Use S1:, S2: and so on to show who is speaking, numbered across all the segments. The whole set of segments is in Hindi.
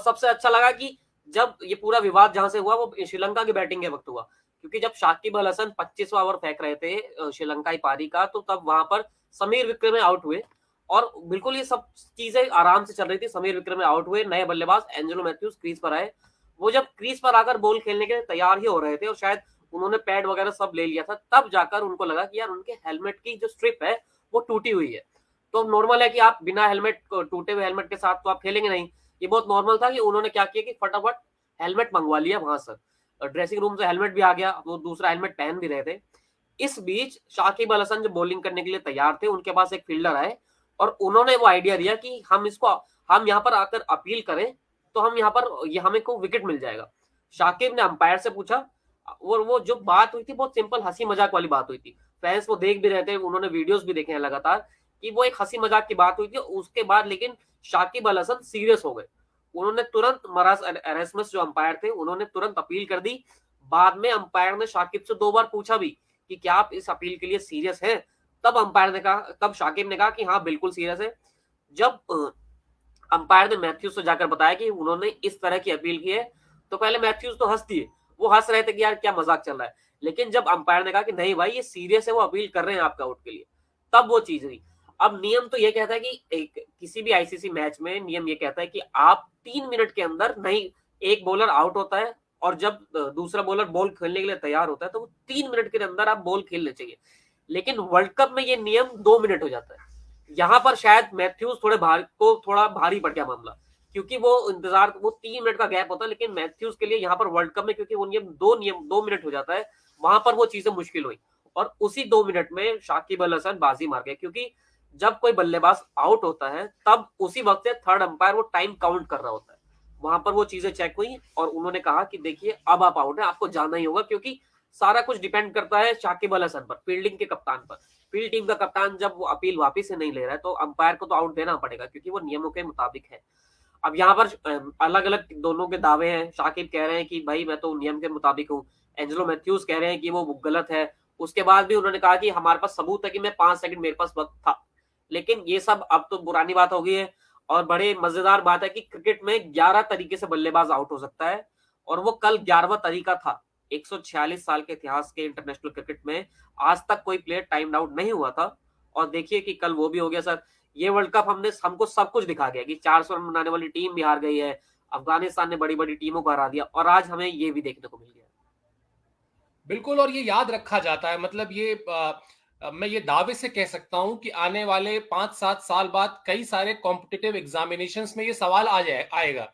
S1: सबसे अच्छा लगा कि जब ये पूरा विवाद जहां से हुआ वो श्रीलंका की बैटिंग के वक्त हुआ, क्योंकि जब शाकिब अल हसन 25वां ओवर फेंक रहे थे श्रीलंकाई पारी का, तो तब वहां पर समीर विक्रम आउट हुए और बिल्कुल ये सब चीजें आराम से चल रही थी। समीर विक्रम आउट हुए, नए बल्लेबाज एंजेलो मैथ्यूज क्रीज पर आए। वो जब क्रीज पर आकर बॉल खेलने के लिए तैयार ही हो रहे थे और शायद उन्होंने पैड वगैरह सब ले लिया था, तब जाकर उनको लगा कि यार उनके हेलमेट की जो स्ट्रिप है वो टूटी हुई है। तो नॉर्मल है कि आप बिना हेलमेट, टूटे हुए हेलमेट के साथ तो आप खेलेंगे नहीं। ये बहुत नॉर्मल था कि उन्होंने क्या किया कि फटाफट हेलमेट मंगवा लिया वहां से, ड्रेसिंग रूम से हेलमेट भी आ गया, वो दूसरा हेलमेट पहन भी रहे थे। इस बीच शाकिब अल हसन जो बॉलिंग करने के लिए तैयार थे, उनके पास एक फील्डर आए और उन्होंने वो आइडिया दिया कि हम यहाँ पर आकर अपील करें तो हम यहाँ पर ये हमें को विकेट मिल जाएगा। शाकिब ने अंपायर से पूछा और वो जो बात हुई थी बहुत सिंपल हंसी मजाक वाली बात हुई थी। फैंस वो देख भी रहे थे, उन्होंने वीडियोस भी देखे हैं लगातार कि वो एक हंसी मजाक की बात हुई थी। उसके बाद लेकिन शाकिब अल हसन सीरियस हो गए। उन्होंने तुरंत मरास एरेस्मस जो अंपायर थे उन्होंने तुरंत अपील कर दी। बाद में अंपायर ने शाकिब से 2 बार पूछा भी कि क्या आप इस अपील के लिए सीरियस हैं। तब शाकिब ने कहा कि हाँ बिल्कुल सीरियस है। जब अंपायर ने मैथ्यूज से जाकर बताया कि उन्होंने इस तरह की अपील की है, तो पहले मैथ्यूज तो हंस दिए, वो हंस रहे थे कि यार क्या मजाक चल रहा है। लेकिन जब अंपायर ने कहा कि नहीं भाई ये सीरियस है, वो अपील कर रहे हैं आपके आउट के लिए, तब वो चीज हुई। अब नियम तो ये कहता है कि किसी भी आईसीसी मैच में नियम ये कहता है कि आप 3 मिनट के अंदर, नहीं, एक बॉलर आउट होता है और जब दूसरा बॉलर बॉल खेलने के लिए तैयार होता है तो वो 3 मिनट के अंदर आप बॉल खेलने चाहिए। लेकिन वर्ल्ड कप में ये नियम 2 मिनट हो जाता है। यहाँ पर शायद मैथ्यूज थोड़ा भारी पड़ गया मामला, क्योंकि वो 3 मिनट का गैप होता है, लेकिन मैथ्यूज के लिए यहाँ पर वर्ल्ड कप में क्योंकि वो नियम 2 मिनट हो जाता है, वहां पर वो चीजें मुश्किल हुई। और उसी 2 मिनट में शाकिब अल हसन बाजी मार गए, क्योंकि जब कोई बल्लेबाज आउट होता है तब उसी वक्त थर्ड अंपायर वो टाइम काउंट कर रहा होता है। वहां पर वो चीजें चेक हुई और उन्होंने कहा कि देखिए अब आप आउट है, आपको जाना ही होगा, क्योंकि सारा कुछ डिपेंड करता है शाकिब अल हसन पर, फील्डिंग के कप्तान पर। फील्ड टीम का कप्तान जब वो अपील वापिस से नहीं ले रहा है तो अंपायर को तो आउट देना पड़ेगा, क्योंकि वो नियमों के मुताबिक है। अब यहाँ पर अलग अलग दोनों के दावे हैं। शाकिब कह रहे हैं कि भाई मैं तो नियम के मुताबिक हूँ, एंजेलो मैथ्यूज कह रहे हैं कि वो गलत है। उसके बाद भी उन्होंने कहा कि हमारे पास सबूत है कि मैं 5 सेकंड मेरे पास वक्त था। लेकिन ये सब अब तो पुरानी बात हो गई है। और बड़े मजेदार बात है कि क्रिकेट में 11 तरीके से बल्लेबाज आउट हो सकता है और वो कल 11वां तरीका था। 146 साल के इतिहास के इंटरनेशनल क्रिकेट में आज तक कोई प्लेयर टाइम आउट नहीं हुआ था। और देखिए कि कल वो भी हो गया सर। ये वर्ल्ड कप हमको सब कुछ दिखा गया कि 400 रन बनाने वाली टीम भी हार गई है, अफगानिस्तान ने बड़ी बड़ी टीमों को हरा दिया और आज हमें ये भी देखने को मिल गया।
S2: बिल्कुल, और ये याद रखा जाता है। मतलब मैं ये दावे से कह सकता हूं कि आने वाले 5-7 साल बाद कई सारे कॉम्पिटिटिव एग्जामिनेशंस में ये सवाल आएगा।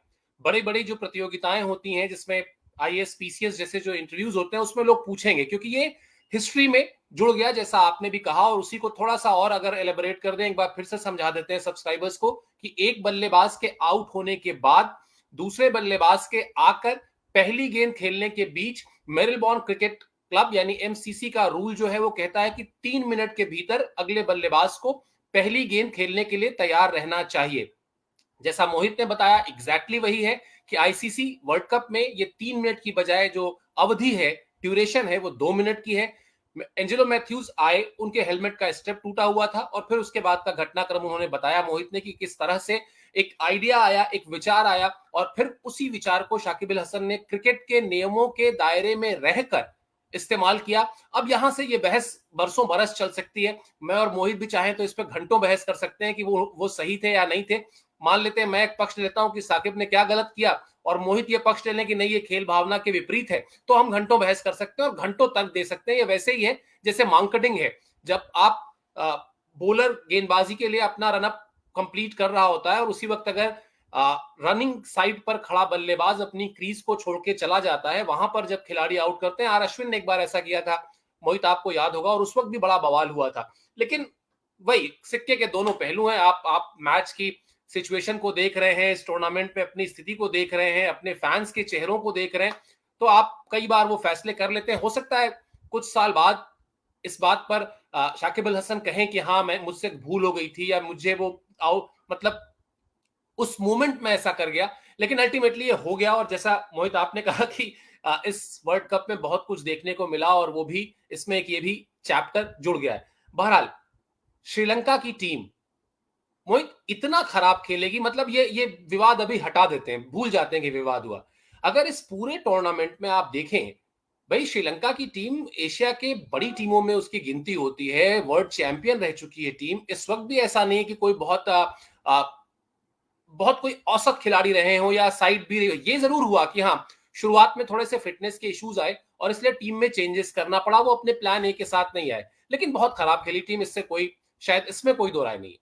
S2: बड़ी बड़ी जो प्रतियोगिताएं होती हैं जिसमें आईएएस पीसीएस जैसे जो इंटरव्यूज होते हैं उसमें लोग पूछेंगे, क्योंकि ये हिस्ट्री में जुड़ गया जैसा आपने भी कहा। और उसी को थोड़ा सा और अगर एलेबोरेट कर दें, एक बार फिर से समझा देते हैं सब्सक्राइबर्स को कि एक बल्लेबाज के आउट होने के बाद दूसरे बल्लेबाज के आकर पहली गेंद खेलने के बीच मेरिलबॉर्न क्रिकेट क्लब यानी एमसीसी का रूल जो है वो कहता है कि 3 मिनट के भीतर अगले बल्लेबाज को पहली गेंद खेलने के लिए तैयार रहना चाहिए। जैसा मोहित ने बताया एग्जैक्टली वही है कि आईसीसी वर्ल्ड कप में ये 3 मिनट की बजाय जो अवधि है, ड्यूरेशन है, वो 2 मिनट की है। एंजेलो मैथ्यूज आए, उनके हेलमेट का स्टेप टूटा हुआ था और फिर उसके बाद का घटनाक्रम उन्होंने बताया मोहित ने कि किस तरह से एक आइडिया आया, एक विचार आया और फिर उसी विचार को शाकिब अल हसन ने क्रिकेट के नियमों के दायरे में रहकर इस्तेमाल किया। अब यहां से ये बहस बरसों बरस चल सकती है। मैं और मोहित भी चाहें तो इस पर घंटों बहस कर सकते हैं कि वो सही थे या नहीं थे। मान लेते हैं मैं एक पक्ष लेता हूं कि साकिब ने क्या गलत किया और मोहित ये पक्ष ले लें कि नहीं ये खेल भावना के विपरीत है, तो हम घंटों बहस कर सकते हैं और घंटों तक दे सकते हैं। ये वैसे ही है जैसे मार्केटिंग है। जब आप बॉलर गेंदबाजी के लिए अपना रनअप कंप्लीट कर रहा होता है और उसी वक्त अगर रनिंग साइड पर खड़ा बल्लेबाज अपनी क्रीज को छोड़ के चला जाता है, वहां पर जब खिलाड़ी आउट करते हैं, आर अश्विन ने एक बार ऐसा किया था, मोहित आपको याद होगा, और उस वक्त भी बड़ा बवाल हुआ था। लेकिन वही सिक्के के दोनों पहलू हैं। आप मैच की सिचुएशन को देख रहे हैं, इस टूर्नामेंट में अपनी स्थिति को देख रहे हैं, अपने फैंस के चेहरों को देख रहे हैं, तो आप कई बार वो फैसले कर लेते हैं। हो सकता है कुछ साल बाद इस बात पर शाकिब अल हसन कहें कि हाँ मैं मुझसे भूल हो गई थी या मुझे वो मतलब उस मोमेंट में ऐसा कर गया, लेकिन अल्टीमेटली ये हो गया। और जैसा मोहित आपने कहा कि इस वर्ल्ड कप में बहुत कुछ देखने को मिला और वो भी इसमें एक ये भी चैप्टर जुड़ गया है। बहरहाल श्रीलंका की टीम मोहित इतना खराब खेलेगी, मतलब ये विवाद अभी हटा देते हैं, भूल जाते हैं कि विवाद हुआ। अगर इस पूरे टूर्नामेंट में आप देखें, भाई श्रीलंका की टीम एशिया के बड़ी टीमों में उसकी गिनती होती है, वर्ल्ड चैंपियन रह चुकी है टीम। इस वक्त भी ऐसा नहीं कि कोई बहुत कोई औसत खिलाड़ी रहे हो या साइड भी रही हो। ये जरूर हुआ कि हाँ, शुरुआत में थोड़े से फिटनेस के इश्यूज आए और इसलिए टीम में चेंजेस करना पड़ा, वो अपने प्लान ए के साथ नहीं आए, लेकिन बहुत खराब खेली टीम, इससे कोई, शायद इसमें कोई दो राय नहीं।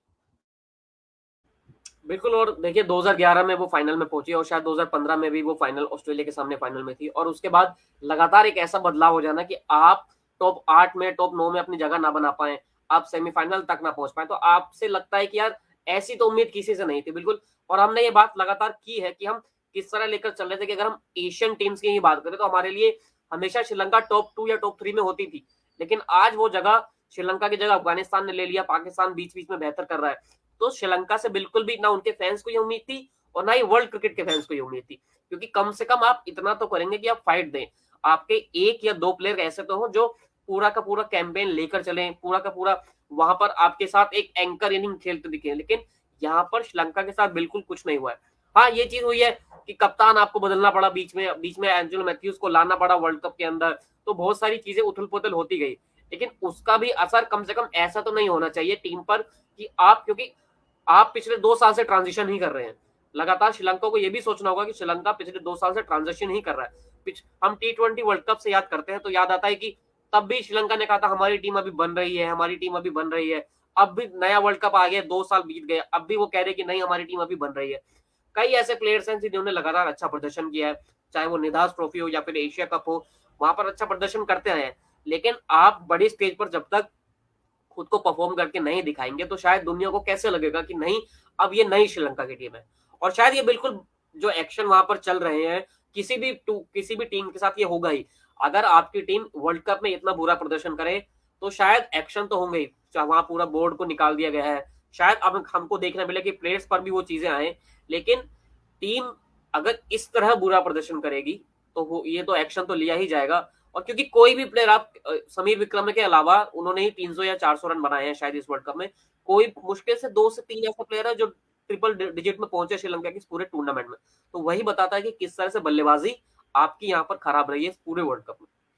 S1: बिल्कुल। और देखिए 2011 में वो फाइनल में पहुंची और शायद 2015 में भी वो फाइनल ऑस्ट्रेलिया के सामने फाइनल में थी, और उसके बाद लगातार एक ऐसा बदलाव हो जाना कि आप टॉप 8 में टॉप 9 में अपनी जगह ना बना पाए, आप सेमीफाइनल तक ना पहुंच पाए, तो आपसे लगता है कि यार ऐसी तो उम्मीद किसी से नहीं थी। बिल्कुल। और हमने ये बात लगातार की है कि हम किस तरह लेकर चल रहे थे कि अगर हम एशियन टीम्स की ही बात करें तो हमारे लिए हमेशा श्रीलंका टॉप 2 या टॉप 3 में होती थी, लेकिन आज वो जगह श्रीलंका की जगह अफगानिस्तान ने ले लिया, पाकिस्तान बीच बीच में बेहतर कर रहा है। तो श्रीलंका से बिल्कुल भी ना उनके फैंस को ये उम्मीद थी और ना ही वर्ल्ड क्रिकेट के फैंस को ये उम्मीद थी, क्योंकि कम से कम आप इतना तो करेंगे कि आप फाइट दें, आपके एक या दो प्लेयर ऐसे तो हो जो पूरा का पूरा कैंपेन लेकर चलें, पूरा का पूरा वहां पर आपके साथ एक एंकर इनिंग खेलते दिखे। लेकिन यहाँ पर श्रीलंका के साथ बिल्कुल कुछ नहीं हुआ है। हाँ, ये चीज हुई है कि कप्तान आपको बदलना पड़ा, बीच में एंजेलो मैथ्यूज को लाना पड़ा वर्ल्ड कप के अंदर, तो बहुत सारी चीजें उथल पुथल होती गई, लेकिन उसका भी असर कम से कम ऐसा तो नहीं होना चाहिए टीम पर कि आप, क्योंकि आप पिछले 2 साल से ट्रांजिशन ही कर रहे हैं लगातार। श्रीलंका को यह भी सोचना होगा कि श्रीलंका पिछले 2 साल से ट्रांजिशन ही कर रहा है। हम T20 वर्ल्ड कप से याद करते हैं तो याद आता है कि तब भी श्रीलंका ने कहा था हमारी टीम अभी बन रही है, हमारी टीम अभी बन रही है। अब भी नया वर्ल्ड कप आ गया, 2 साल बीत गए, अब भी वो कह रहे कि नहीं हमारी टीम अभी बन रही है। कई ऐसे प्लेयर्स हैं जिन्होंने लगातार अच्छा प्रदर्शन किया है, चाहे वो निधास ट्रॉफी हो या फिर एशिया कप हो, वहां पर अच्छा प्रदर्शन करते आए हैं। लेकिन आप बड़ी स्टेज पर जब तक खुद को परफॉर्म करके नहीं दिखाएंगे तो शायद दुनिया को कैसे लगेगा कि नहीं अब ये नई श्रीलंका की टीम है। और शायद ये बिल्कुल जो एक्शन वहां पर चल रहे हैं किसी भी टीम के साथ ये होगा ही। अगर आपकी टीम वर्ल्ड कप में इतना बुरा प्रदर्शन करे तो शायद एक्शन तो होंगे ही, वहां पूरा बोर्ड को निकाल दिया गया है, शायद अब हमको देखने मिले कि प्लेयर्स पर भी वो चीजें आए। लेकिन टीम अगर इस तरह बुरा प्रदर्शन करेगी तो ये तो एक्शन तो लिया ही जाएगा। और क्योंकि कोई भी प्लेयर आप समीर विक्रम के अलावा उन्होंने ही 300 या 400 रन बनाए हैं शायद इस वर्ल्ड कप में, कोई मुश्किल से 2 से 3 ऐसा प्लेयर है जो ट्रिपल डिजिट में पहुंचे श्रीलंका की पूरे टूर्नामेंट में। तो वही बताता है कि किस तरह से बल्लेबाजी आपकी यहाँ पर खराब रही है पूरे वर्ल्ड कप में।